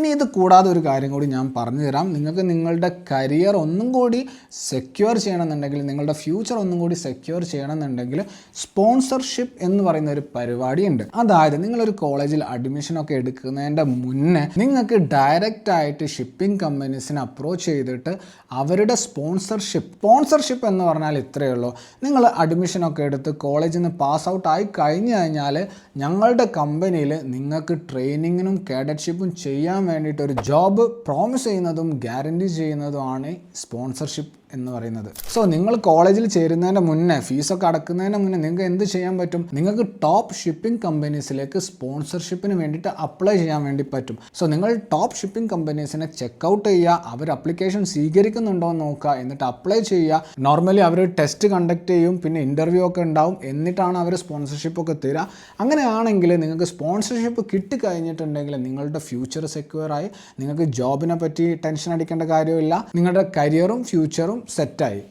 ഇനി ഇത് കൂടാതെ ഒരു കാര്യം കൂടി ഞാൻ പറഞ്ഞു തരാം. നിങ്ങൾക്ക് നിങ്ങളുടെ കരിയർ ഒന്നും കൂടി സെക്യൂർ ചെയ്യണമെന്നുണ്ടെങ്കിൽ, നിങ്ങളുടെ ഫ്യൂച്ചർ ഒന്നും കൂടി സെക്യൂർ ചെയ്യണമെന്നുണ്ടെങ്കിൽ സ്പോൺസർഷിപ്പ് എന്ന് പറയുന്ന ഒരു പരിപാടിയുണ്ട്. അതായത് നിങ്ങളൊരു കോളേജിൽ അഡ്മിഷനൊക്കെ എടുക്കുന്നതിൻ്റെ മുന്നേ നിങ്ങൾക്ക് ഡയറക്റ്റ് ആയിട്ട് ഷിപ്പിംഗ് കമ്പനീസിനെ അപ്രോച്ച് ചെയ്തിട്ട് അവരുടെ സ്പോൺസർഷിപ്പ് എന്ന് പറഞ്ഞാൽ ഇത്രയേ ഉള്ളൂ. നിങ്ങൾ അഡ്മിഷനൊക്കെ എടുത്ത് കോളേജിൽ നിന്ന് പാസ് ഔട്ട് ആയി കഴിഞ്ഞു കഴിഞ്ഞാൽ ഞങ്ങളുടെ കമ്പനിയിൽ നിങ്ങൾക്ക് ട്രെയിനിങ്ങിനും കാഡറ്റ്ഷിപ്പും ചെയ്യാൻ വേണ്ടിയിട്ട് ഒരു ജോബ് പ്രോമിസ് ചെയ്യുന്നതും ഗ്യാരണ്ടി ചെയ്യുന്നതുമാണ് സ്പോൺസർഷിപ്പ് എന്ന് പറയുന്നത്. സോ നിങ്ങൾ കോളേജിൽ ചേരുന്നതിൻ്റെ മുന്നേ, ഫീസൊക്കെ അടക്കുന്നതിന് മുന്നേ നിങ്ങൾക്ക് എന്ത് ചെയ്യാൻ പറ്റും? നിങ്ങൾക്ക് ടോപ്പ് ഷിപ്പിംഗ് കമ്പനീസിലേക്ക് സ്പോൺസർഷിപ്പിന് വേണ്ടിയിട്ട് അപ്ലൈ ചെയ്യാൻ വേണ്ടി പറ്റും. സോ നിങ്ങൾ ടോപ്പ് ഷിപ്പിംഗ് കമ്പനീസിനെ ചെക്കൗട്ട് ചെയ്യുക, അവർ അപ്ലിക്കേഷൻ സ്വീകരിക്കുന്നുണ്ടോ എന്ന് നോക്കുക, എന്നിട്ട് അപ്ലൈ ചെയ്യുക. നോർമലി അവർ ടെസ്റ്റ് കണ്ടക്ട് ചെയ്യും, പിന്നെ ഇൻ്റർവ്യൂ ഒക്കെ ഉണ്ടാവും, എന്നിട്ടാണ് അവർ സ്പോൺസർഷിപ്പ് ഒക്കെ തരിക. അങ്ങനെയാണെങ്കിൽ നിങ്ങൾക്ക് സ്പോൺസർഷിപ്പ് കിട്ടിക്കഴിഞ്ഞിട്ടുണ്ടെങ്കിൽ നിങ്ങളുടെ ഫ്യൂച്ചർ സെക്യൂറായി, നിങ്ങൾക്ക് ജോബിനെ പറ്റി ടെൻഷൻ അടിക്കേണ്ട കാര്യമില്ല, നിങ്ങളുടെ കരിയറും ഫ്യൂച്ചറും സെറ്റായി.